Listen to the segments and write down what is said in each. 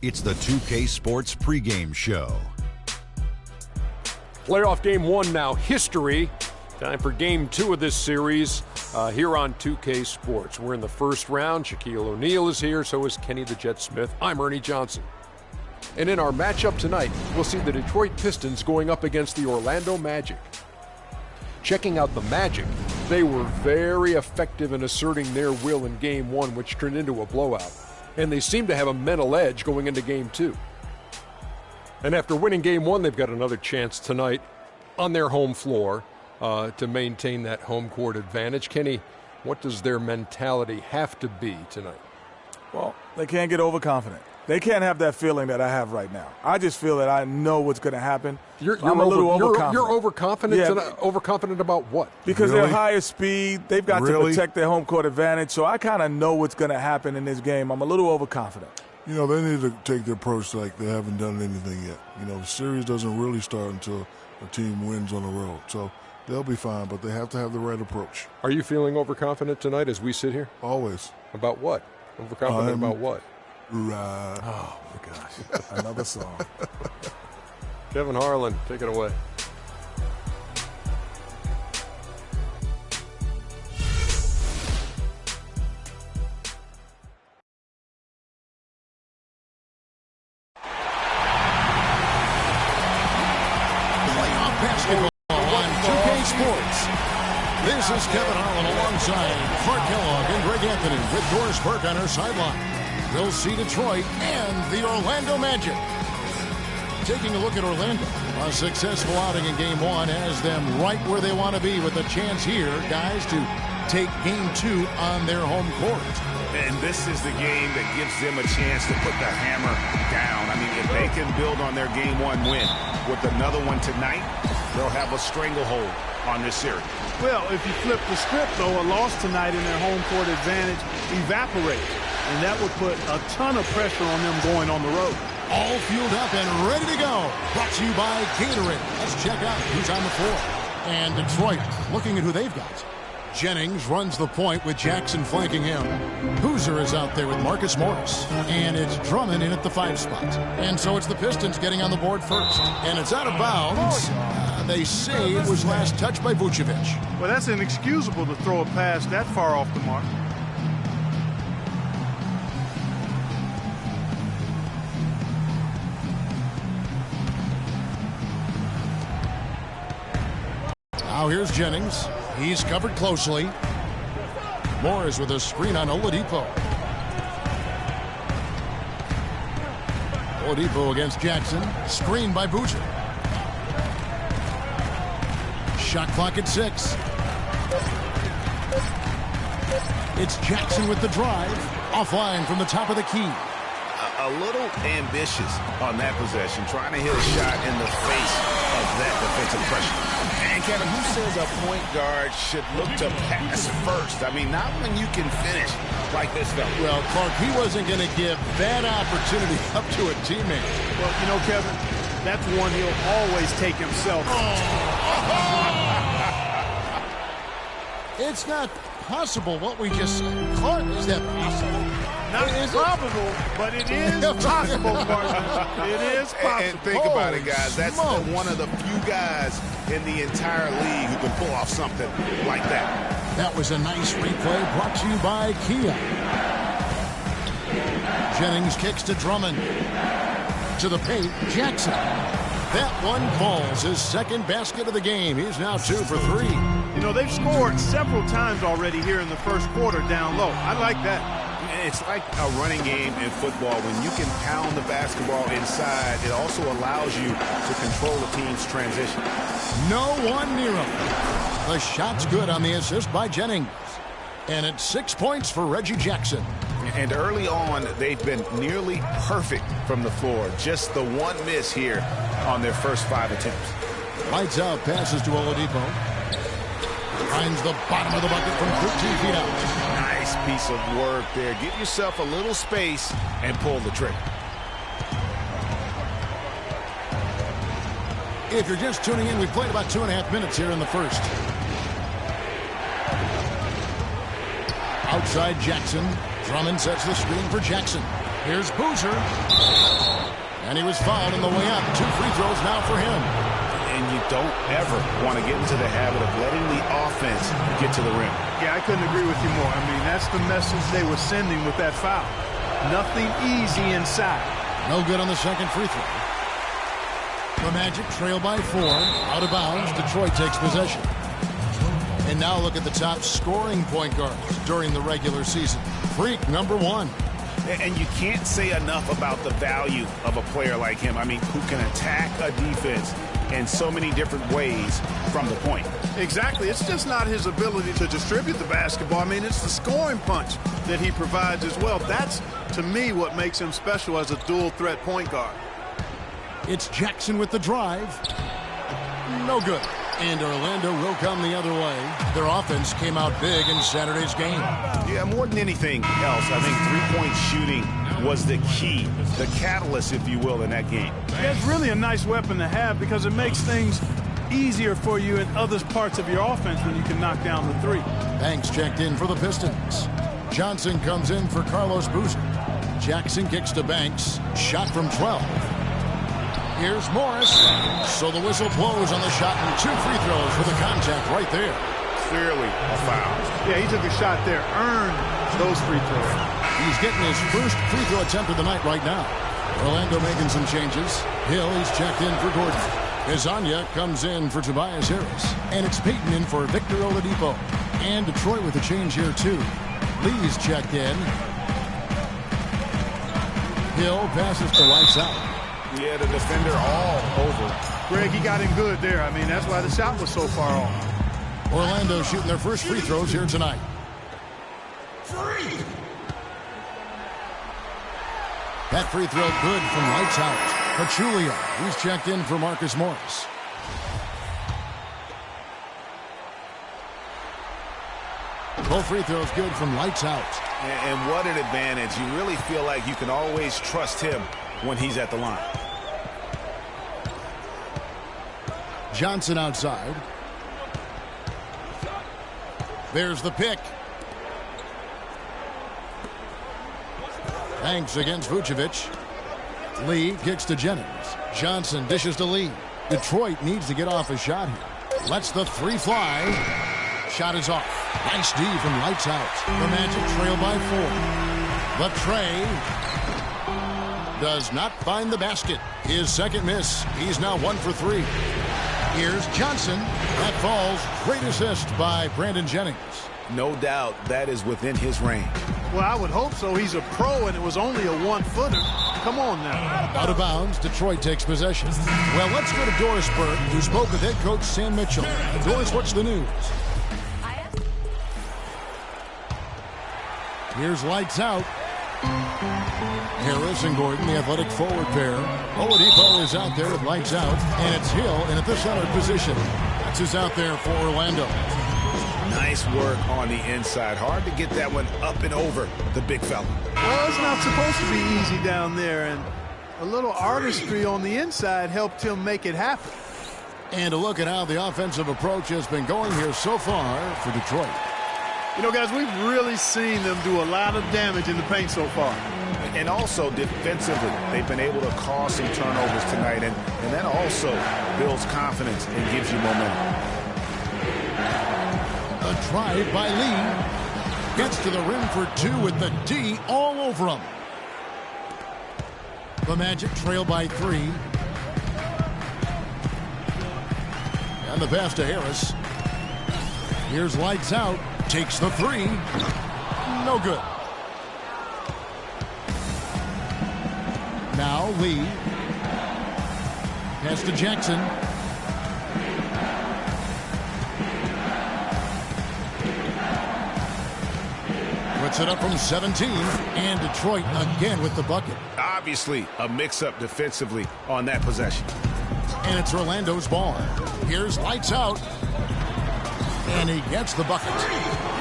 It's the 2K Sports pregame show. Playoff game one now, history. Time for game two of this series here on 2K Sports. We're in the first round. Shaquille O'Neal is here, so is Kenny the Jet Smith. I'm Ernie Johnson. And in our matchup tonight, we'll see the Detroit Pistons going up against the Orlando Magic. Checking out the Magic, they were very effective in asserting their will in game one, which turned into a blowout. And they seem to have a mental edge going into game two. And after winning game one, they've got another chance tonight on their home floor to maintain that home court advantage. Kenny, what does their mentality have to be tonight? Well, they can't get overconfident. They can't have that feeling that I have right now. I just feel that I know what's going to happen. I'm a little overconfident. You're overconfident? Yeah. Overconfident about what? Because they're higher speed. They've got to protect their home court advantage. So I kind of know what's going to happen in this game. I'm a little overconfident. You know, they need to take the approach like they haven't done anything yet. You know, the series doesn't really start until a team wins on the road. So they'll be fine, but they have to have the right approach. Are you feeling overconfident tonight as we sit here? Always. About what? Overconfident about what? Right. Oh, my gosh. Another song. Kevin Harlan, take it away. Playoff basketball on 2K Sports. This is Kevin Harlan alongside Clark Kellogg and Greg Anthony with Doris Burke on our sideline. We'll see Detroit and the Orlando Magic. Taking a look at Orlando, a successful outing in game one has them right where they want to be with a chance here, guys, to take game two on their home court. And this is the game that gives them a chance to put the hammer down. I mean, if they can build on their game one win with another one tonight, they'll have a stranglehold on this series. Well, if you flip the script, though, a loss tonight in their home court advantage evaporates. And that would put a ton of pressure on them going on the road. All fueled up and ready to go. Brought to you by Gatorade. Let's check out who's on the floor. And Detroit, looking at who they've got. Jennings runs the point with Jackson flanking him. Hooser is out there with Marcus Morris. And it's Drummond in at the 5 spot. And so it's the Pistons getting on the board first. And it's out of bounds. They say it was last touched by Vucevic. Well, that's inexcusable to throw a pass that far off the mark. Now here's Jennings. He's covered closely. Morris with a screen on Oladipo. Oladipo against Jackson. Screen by Boucher. Shot clock at 6. It's Jackson with the drive. Offline from the top of the key. A little ambitious on that possession, trying to hit a shot in the face of that defensive pressure. And Kevin, who says a point guard should look to pass first? I mean, not when you can finish like this fella. Well, Clark, he wasn't going to give that opportunity up to a teammate. Well, you know, Kevin, that's one he'll always take himself. It's not possible what we just said. Clark, is that possible? Not probable, but it is possible, partner. It is possible. And think about it, guys. That's one of the few guys in the entire league who can pull off something like that. That was a nice replay brought to you by Kia. Jennings kicks to Drummond. To the paint, Jackson. That one falls, his second basket of the game. He's now 2 for 3. You know, they've scored several times already here in the first quarter down low. I like that. It's like a running game in football. When you can pound the basketball inside, it also allows you to control the team's transition. No one near him. The shot's good on the assist by Jennings. And it's 6 points for Reggie Jackson. And early on, they've been nearly perfect from the floor. Just the one miss here on their first 5 attempts. Lights out, passes to Oladipo. Finds the bottom of the bucket from 13 feet out. Nice piece of work there. Give yourself a little space and pull the trigger. If you're just tuning in, we've played about 2.5 minutes here in the first. Outside Jackson. Drummond sets the screen for Jackson. Here's Boozer. And he was fouled on the way up. 2 free throws now for him. And you don't ever want to get into the habit of letting the offense get to the rim. Yeah, I couldn't agree with you more. I mean, that's the message they were sending with that foul. Nothing easy inside. No good on the second free throw. The Magic trail by 4. Out of bounds. Detroit takes possession. And now look at the top scoring point guards during the regular season. Freak number 1. And you can't say enough about the value of a player like him. I mean, who can attack a defense in so many different ways from the point. Exactly. It's just not his ability to distribute the basketball. I mean, it's the scoring punch that he provides as well. That's, to me, what makes him special as a dual-threat point guard. It's Jackson with the drive. No good. And Orlando will come the other way. Their offense came out big in Saturday's game. Yeah, more than anything else, I think three-point shooting was the key, the catalyst, if you will, in that game. Yeah, it's really a nice weapon to have because it makes things easier for you in other parts of your offense when you can knock down the three. Banks checked in for the Pistons. Johnson comes in for Carlos Boozer. Jackson kicks to Banks. Shot from 12. Here's Morris. So the whistle blows on the shot and 2 free throws for the contact right there. Clearly a foul. Yeah, he took a shot there, earned those free throws. He's getting his first free throw attempt of the night right now. Orlando making some changes. Hill, he's checked in for Gordon. Kazanya comes in for Tobias Harris. And it's Peyton in for Victor Oladipo. And Detroit with a change here too. Lee's checked in. Hill passes to lights out. Yeah, the defender all over. Greg, he got him good there. I mean, that's why the shot was so far off. Orlando shooting their first free throws here tonight. That free throw good from lights out. Pachulia, he's checked in for Marcus Morris. Both free throws good from lights out. And what an advantage. You really feel like you can always trust him when he's at the line. Johnson outside. There's the pick. Banks against Vucevic. Lee kicks to Jennings. Johnson dishes to Lee. Detroit needs to get off a shot here. Lets the 3 fly. Shot is off. Nice D from lights out. The Magic trail by 4. The tray does not find the basket. His second miss. He's now 1 for 3. Here's Johnson. That falls. Great assist by Brandon Jennings. No doubt that is within his range. Well, I would hope so. He's a pro, and it was only a 1-footer. Come on now. Out of bounds. Detroit takes possession. Well, let's go to Doris Burke, who spoke with head coach Sam Mitchell. Doris, what's the news? Here's lights out. Harris and Gordon, the athletic forward pair. Oladipo is out there with lights out. And it's Hill in at the center position. That's who's out there for Orlando. Nice work on the inside. Hard to get that one up and over the big fella. Well, it's not supposed to be easy down there. And a little artistry on the inside helped him make it happen. And a look at how the offensive approach has been going here so far for Detroit. You know, guys, we've really seen them do a lot of damage in the paint so far. And also defensively, they've been able to cause some turnovers tonight. And that also builds confidence and gives you momentum. A drive by Lee. Gets to the rim for 2 with the D all over him. The Magic trail by 3. And the pass to Harris. Here's lights out. Takes the 3. No good. Now Lee. Pass to Jackson. Puts it up from 17. And Detroit again with the bucket. Obviously a mix-up defensively on that possession. And it's Orlando's ball. Here's lights out. And he gets the bucket.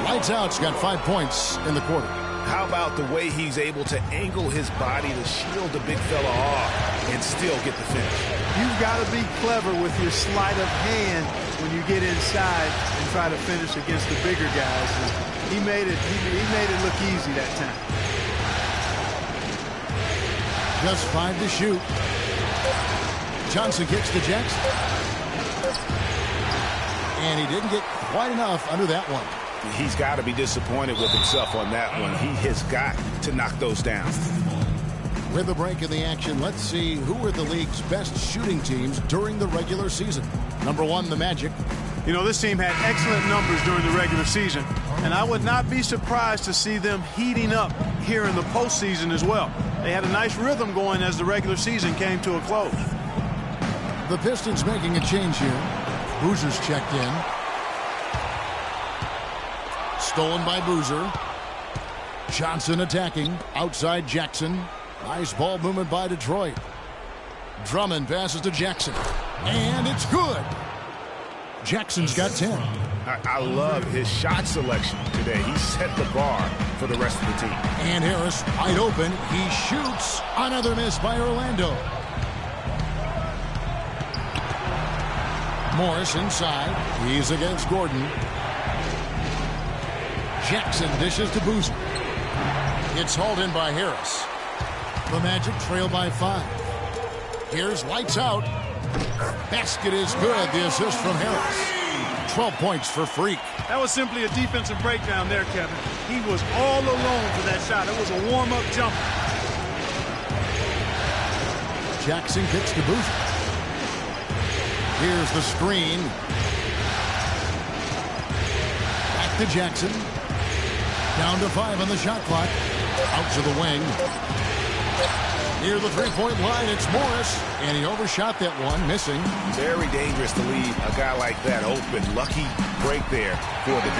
Lights out's got 5 points in the quarter. How about the way he's able to angle his body to shield the big fella off and still get the finish? You've got to be clever with your sleight of hand when you get inside and try to finish against the bigger guys. And he made it look easy that time. Just 5 to shoot. Johnson kicks to Jackson. And he didn't get quite enough under that one. He's got to be disappointed with himself on that one. He has got to knock those down. With a break in the action, let's see who were the league's best shooting teams during the regular season. Number 1, the Magic. You know, this team had excellent numbers during the regular season, and I would not be surprised to see them heating up here in the postseason as well. They had a nice rhythm going as the regular season came to a close. The Pistons making a change here. Boozer's checked in. Stolen by Boozer. Johnson attacking. Outside Jackson. Nice ball movement by Detroit. Drummond passes to Jackson. And it's good. Jackson's got 10. I love his shot selection today. He set the bar for the rest of the team. And Harris wide open. He shoots. Another miss by Orlando. Morris inside. He's against Gordon. Jackson dishes to Boozer. It's hauled in by Harris. The Magic trail by 5. Here's lights out. Basket is good. The assist from Harris. 12 points for Freak. That was simply a defensive breakdown there, Kevin. He was all alone for that shot. It was a warm-up jumper. Jackson kicks to Boozer. Here's the screen. Back to Jackson. Down to 5 on the shot clock. Out to the wing. Near the three-point line, it's Morris. And he overshot that one, missing. Very dangerous to leave a guy like that open. Lucky break there for the D.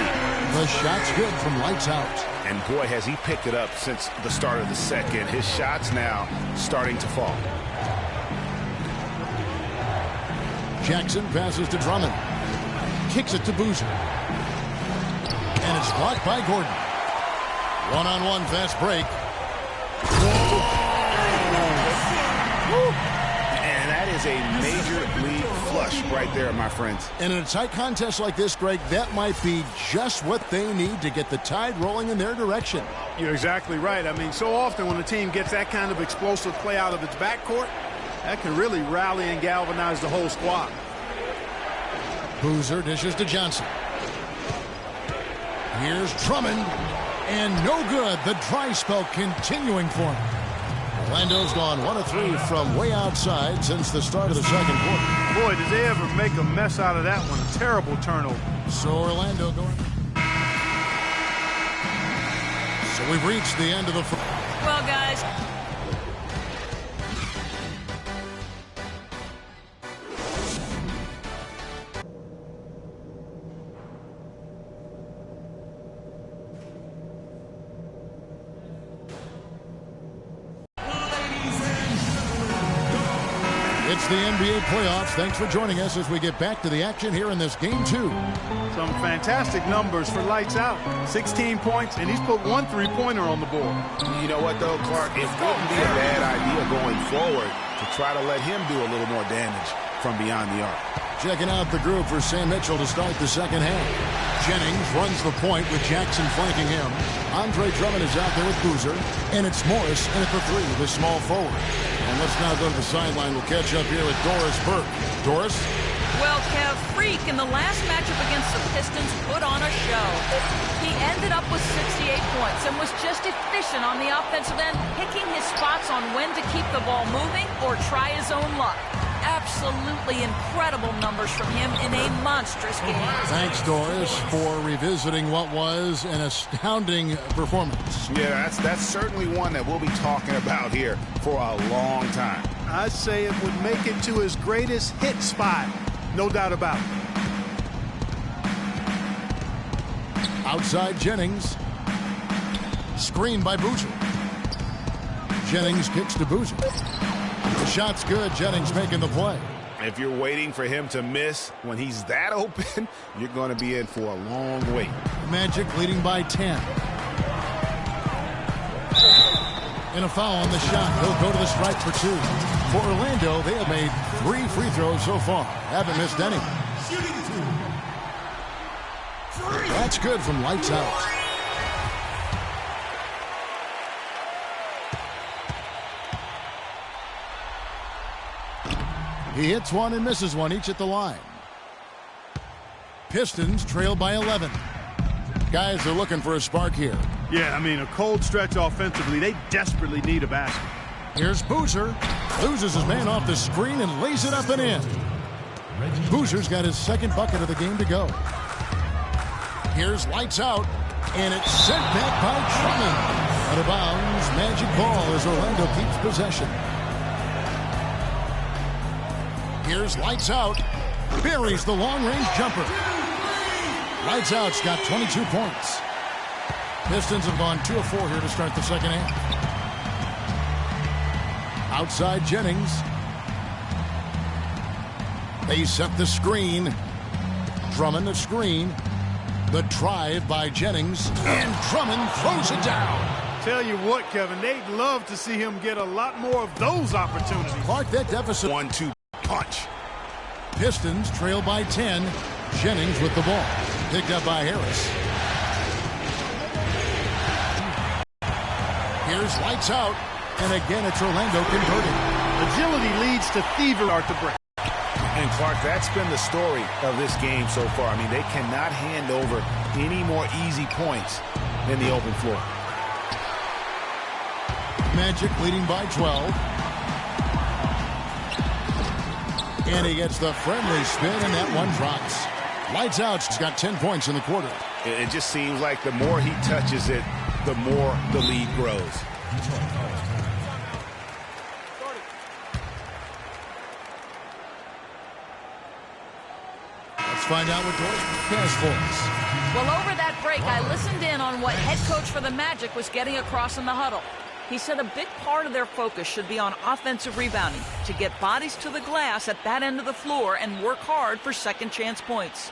The shot's good from lights out. And boy, has he picked it up since the start of the second. His shot's now starting to fall. Jackson passes to Drummond. Kicks it to Boozer. And it's blocked by Gordon. One-on-one fast break. And that is a major league flush right there, my friends. And in a tight contest like this, Greg, that might be just what they need to get the tide rolling in their direction. You're exactly right. I mean, so often when a team gets that kind of explosive play out of its backcourt, that can really rally and galvanize the whole squad. Boozer dishes to Johnson. Here's Drummond. And no good. The dry spell continuing for him. Orlando's gone 1 of 3 from way outside since the start of the second quarter. Boy, did they ever make a mess out of that one. A terrible turnover. So Orlando going. So we've reached the end of the... Well, guys... It's the NBA playoffs. Thanks for joining us as we get back to the action here in this game 2. Some fantastic numbers for lights out. 16 points, and he's put 1 3-pointer on the board. You know what, though, Clark? It wouldn't be a bad idea going forward to try to let him do a little more damage from beyond the arc. Checking out the group for Sam Mitchell to start the second half. Jennings runs the point with Jackson flanking him. Andre Drummond is out there with Boozer. And it's Morris in at the 3, the small forward. And let's now go to the sideline. We'll catch up here with Doris Burke. Doris? Well, Kev, Freak in the last matchup against the Pistons put on a show. He ended up with 68 points and was just efficient on the offensive end, picking his spots on when to keep the ball moving or try his own luck. Absolutely incredible numbers from him in a monstrous game. Thanks, Doris, for revisiting what was an astounding performance. Yeah, that's certainly one that we'll be talking about here for a long time. I'd say it would make it to his greatest hit spot. No doubt about it. Outside Jennings. Screen by Boozer. Jennings kicks to Boozer. The shot's good. Jennings making the play. If you're waiting for him to miss when he's that open, you're going to be in for a long wait. Magic leading by 10. And a foul on the shot. He'll go to the stripe for 2. For Orlando, they have made 3 free throws so far. Haven't missed any. That's good from lights out. He hits one and misses one, each at the line. Pistons trail by 11. Guys are looking for a spark here. Yeah, I mean, a cold stretch offensively. They desperately need a basket. Here's Boozer. Loses his man off the screen and lays it up and in. Boozer's got his second bucket of the game to go. Here's lights out, and it's sent back by Drummond. Out of bounds, Magic ball as Orlando keeps possession. Here's lights out. Buries the long-range jumper. Lights out's got 22 points. Pistons have gone 2 of 4 here to start the second half. Outside Jennings. They set the screen. Drummond the screen. The drive by Jennings. And Drummond throws it down. Tell you what, Kevin, they'd love to see him get a lot more of those opportunities. Clark, that deficit. 1-2 punch. Pistons trail by 10. Jennings with the ball. Picked up by Harris. Here's lights out. And again, it's Orlando converting. Agility leads to thievery art to break. And Clark, that's been the story of this game so far. I mean, they cannot hand over any more easy points in the open floor. Magic leading by 12. And he gets the friendly spin, and that one drops. Lights out. He's got 10 points in the quarter. It just seems like the more he touches it, the more the lead grows. Let's find out what Doris has for us. Well, over that break, I listened in on what head coach for the Magic was getting across in the huddle. He said a big part of their focus should be on offensive rebounding, to get bodies to the glass at that end of the floor and work hard for second chance points.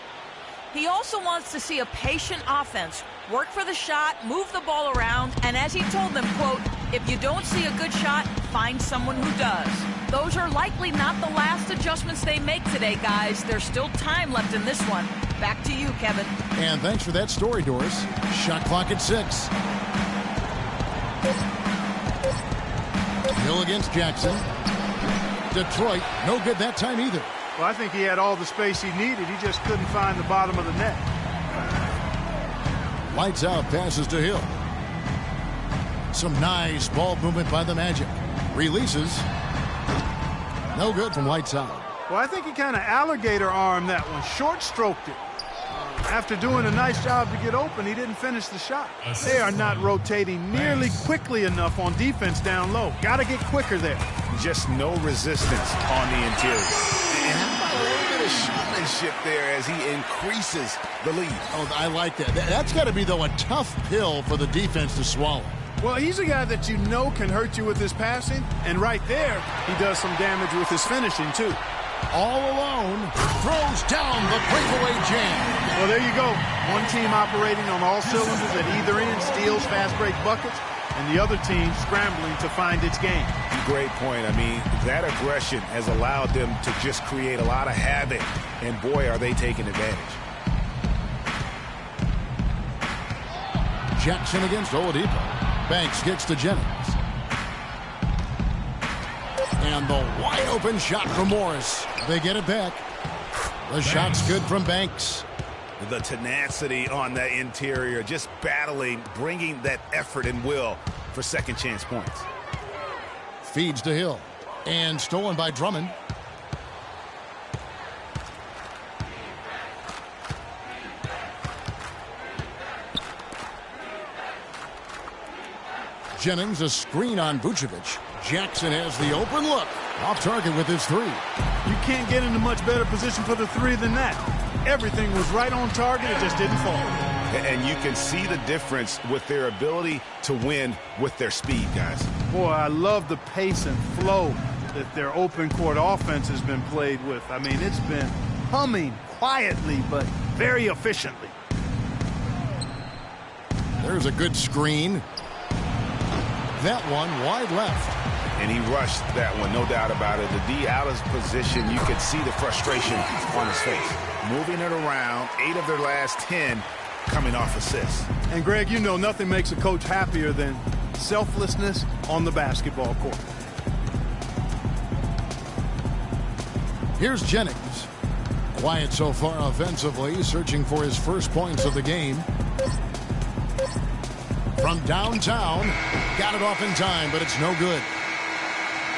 He also wants to see a patient offense, work for the shot, move the ball around, and as he told them, quote, if you don't see a good shot, find someone who does. Those are likely not the last adjustments they make today, guys. There's still time left in this one. Back to you, Kevin. And thanks for that story, Doris. Shot clock at 6. Hill against Jackson. Detroit, no good that time either. Well, I think he had all the space he needed. He just couldn't find the bottom of the net. Lights out, passes to Hill. Some nice ball movement by the Magic. Releases. No good from lights out. Well, I think he kind of alligator armed that one. Short stroked it. After doing a nice job to get open, he didn't finish the shot. They are not rotating nearly quickly enough on defense down low. Got to get quicker there. Just no resistance on the interior. And how about a little bit of showmanship there as he increases the lead? Oh, I like that. That's got to be, though, a tough pill for the defense to swallow. Well, he's a guy that you know can hurt you with his passing, and right there, he does some damage with his finishing, too. All alone, throws down the breakaway jam. Well, there you go. One team operating on all cylinders at either end, steals fast break buckets, and the other team scrambling to find its game. Great point. I mean, that aggression has allowed them to just create a lot of havoc, and boy, are they taking advantage. Jackson against Oladipo. Banks kicks to Jennings. And the wide open shot from Morris. They get it back. The shot's good from Banks. The tenacity on that interior, just battling, bringing that effort and will for second chance points. Feeds to Hill. And stolen by Drummond. Jennings, a screen on Vucevic. Jackson has the open look. Off target with his 3. You can't get in a much better position for the 3 than that. Everything was right on target. It just didn't fall. And you can see the difference with their ability to win with their speed, guys. Boy, I love the pace and flow that their open court offense has been played with. I mean, it's been humming quietly, but very efficiently. There's a good screen. That one wide left. And he rushed that one, no doubt about it. The D out of position, you could see the frustration on his face. Moving it around, 8 of their last 10 coming off assists. And Greg, you know nothing makes a coach happier than selflessness on the basketball court. Here's Jennings. Quiet so far offensively, searching for his first points of the game. From downtown, got it off in time, but it's no good.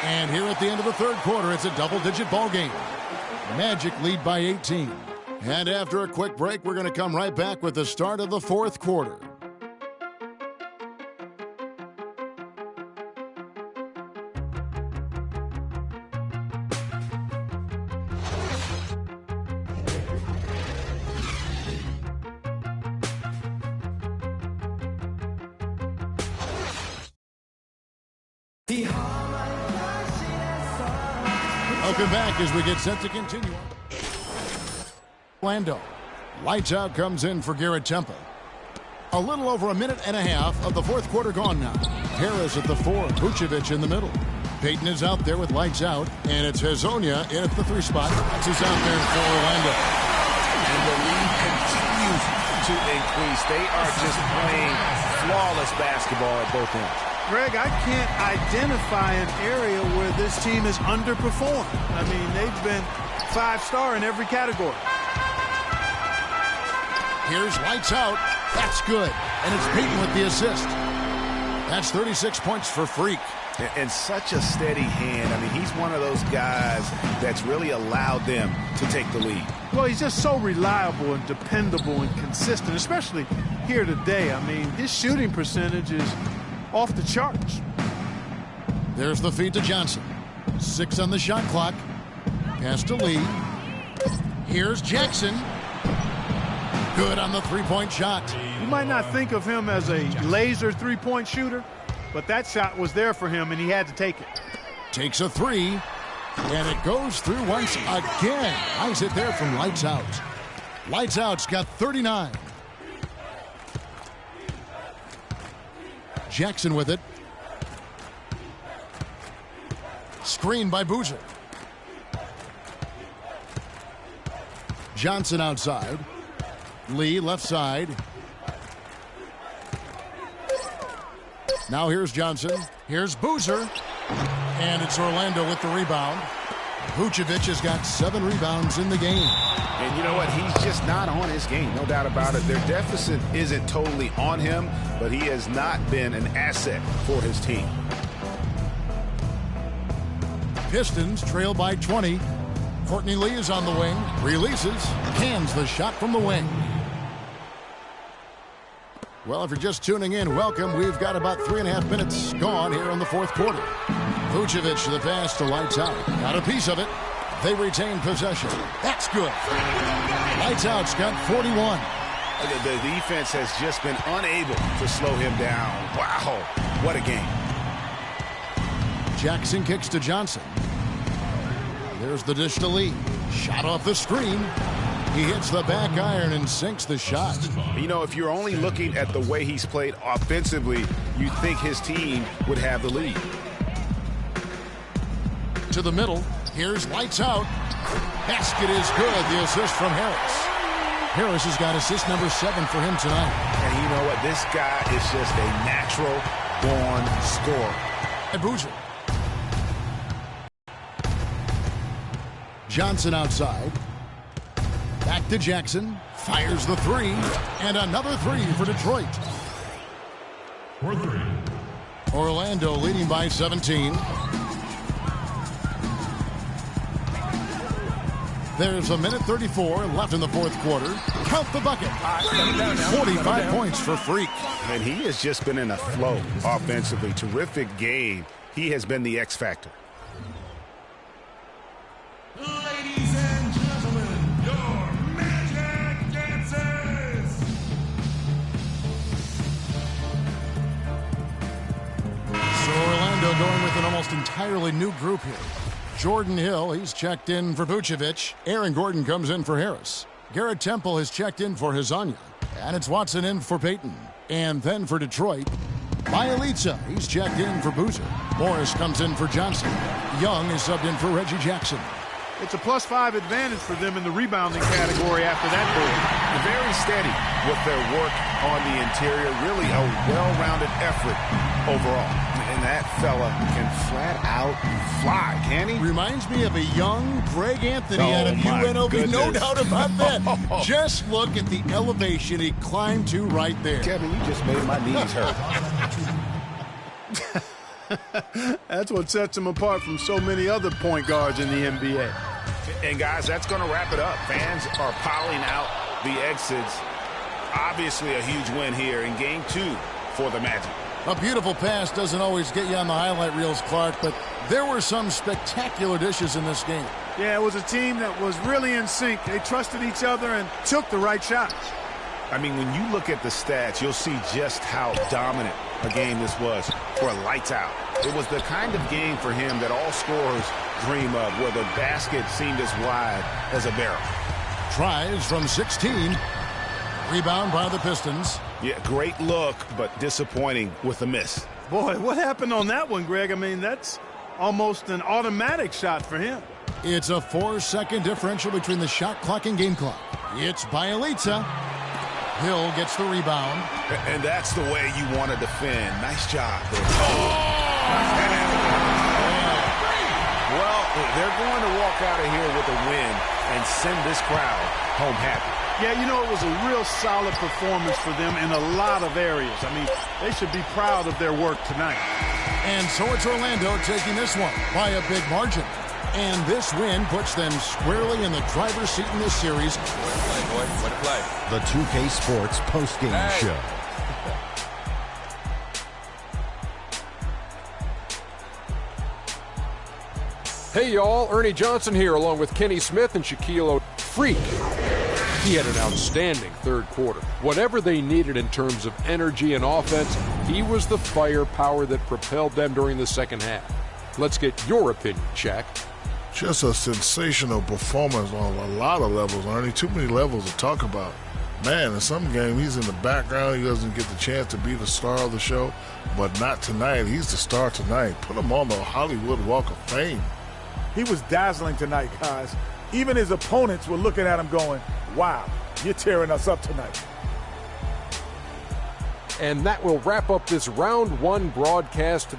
And here at the end of the third quarter, it's a double-digit ball game. Magic lead by 18. And after a quick break, we're going to come right back with the start of the fourth quarter. Welcome back as we get set to continue. Orlando. Lights out comes in for Garrett Temple. A little over a minute and a half of the fourth quarter gone now. Harris at the 4, Vucevic in the middle. Payton is out there with lights out, and it's Hezonja in at the 3 spot. He's out there for Orlando. And the lead continues to increase. They are just playing flawless basketball at both ends. Greg, I can't identify an area where this team has underperformed. I mean, they've been 5-star in every category. Here's lights out. That's good. And it's Payton with the assist. That's 36 points for Freak. And such a steady hand. I mean, he's one of those guys that's really allowed them to take the lead. Well, he's just so reliable and dependable and consistent, especially here today. I mean, his shooting percentage is off the charts. There's the feed to Johnson. 6 on the shot clock. Pass to Lee. Here's Jackson. Good on the three-point shot. You might not think of him as a laser three-point shooter, but that shot was there for him, and he had to take it. Takes a 3, and it goes through once again. Nice hit there from Lights Out. Lights Out's got 39. Jackson with it. Screen by Boozer. Johnson outside. Lee left side. Now here's Johnson. Here's Boozer. And it's Orlando with the rebound. Vucevic has got 7 rebounds in the game. And you know what? He's just not on his game. No doubt about it. Their deficit isn't totally on him, but he has not been an asset for his team. Pistons trail by 20. Courtney Lee is on the wing. Releases. Cans the shot from the wing. Well, if you're just tuning in, welcome. We've got about 3.5 minutes gone here in the fourth quarter. Vucevic, the pass to Lights Out. Got a piece of it. They retain possession. That's good. Lights Out's got 41. The defense has just been unable to slow him down. Wow, what a game. Jackson kicks to Johnson. There's the dish to Lee. Shot off the screen. He hits the back iron and sinks the shot. You know, if you're only looking at the way he's played offensively, you'd think his team would have the lead. To the middle. Here's Lights Out. Basket is good. The assist from Harris. Harris has got assist number 7 for him tonight. And you know what? This guy is just a natural-born scorer. And Boozer. Johnson outside. Back to Jackson. Fires the 3. And another 3 for Detroit. Orlando leading by 17. There's a minute 34 left in the fourth quarter. Count the bucket. 45 points for Freak. And he has just been in a flow offensively. Terrific game. He has been the X factor. Ladies and gentlemen, your Magic Dancers. So Orlando going with an almost entirely new group here. Jordan Hill, he's checked in for Vucevic. Aaron Gordon comes in for Harris. Garrett Temple has checked in for Hezonja. And it's Watson in for Payton. And then for Detroit, Bielitsa, he's checked in for Boozer. Morris comes in for Johnson. Young is subbed in for Reggie Jackson. It's a +5 advantage for them in the rebounding category after that board. Very steady with their work on the interior. Really a well-rounded effort overall. And that fella can flat out fly, can he? Reminds me of a young Greg Anthony out of UNLV. No doubt about that. Just look at the elevation he climbed to right there. Kevin, you just made my knees hurt. That's what sets him apart from so many other point guards in the NBA. And, guys, that's going to wrap it up. Fans are piling out the exits. Obviously a huge win here in Game 2 for the Magic. A beautiful pass doesn't always get you on the highlight reels, Clark, but there were some spectacular dishes in this game. Yeah, it was a team that was really in sync. They trusted each other and took the right shots. I mean, when you look at the stats, you'll see just how dominant a game this was for lights out. It was the kind of game for him that all scorers dream of, where the basket seemed as wide as a barrel. Tries from 16. Rebound by the Pistons. Yeah, great look, but disappointing with a miss. Boy, what happened on that one, Greg? I mean, that's almost an automatic shot for him. It's a 4-second differential between the shot clock and game clock. It's Bielitsa. Hill gets the rebound. And that's the way you want to defend. Nice job. Well, they're going to walk out of here with a win and send this crowd home happy. Yeah, you know, it was a real solid performance for them in a lot of areas. I mean, they should be proud of their work tonight. And so it's Orlando taking this one by a big margin. And this win puts them squarely in the driver's seat in this series. Way to play. The 2K Sports postgame show. Hey, y'all. Ernie Johnson here, along with Kenny Smith and Shaquille O'Neal. Freak. He had an outstanding third quarter. Whatever they needed in terms of energy and offense, he was the firepower that propelled them during the second half. Let's get your opinion, Shaq. Just a sensational performance on a lot of levels, Ernie. Too many levels to talk about. Man, in some game, he's in the background. He doesn't get the chance to be the star of the show, but not tonight. He's the star tonight. Put him on the Hollywood Walk of Fame. He was dazzling tonight, guys. Even his opponents were looking at him going, wow, you're tearing us up tonight. And that will wrap up this round one broadcast.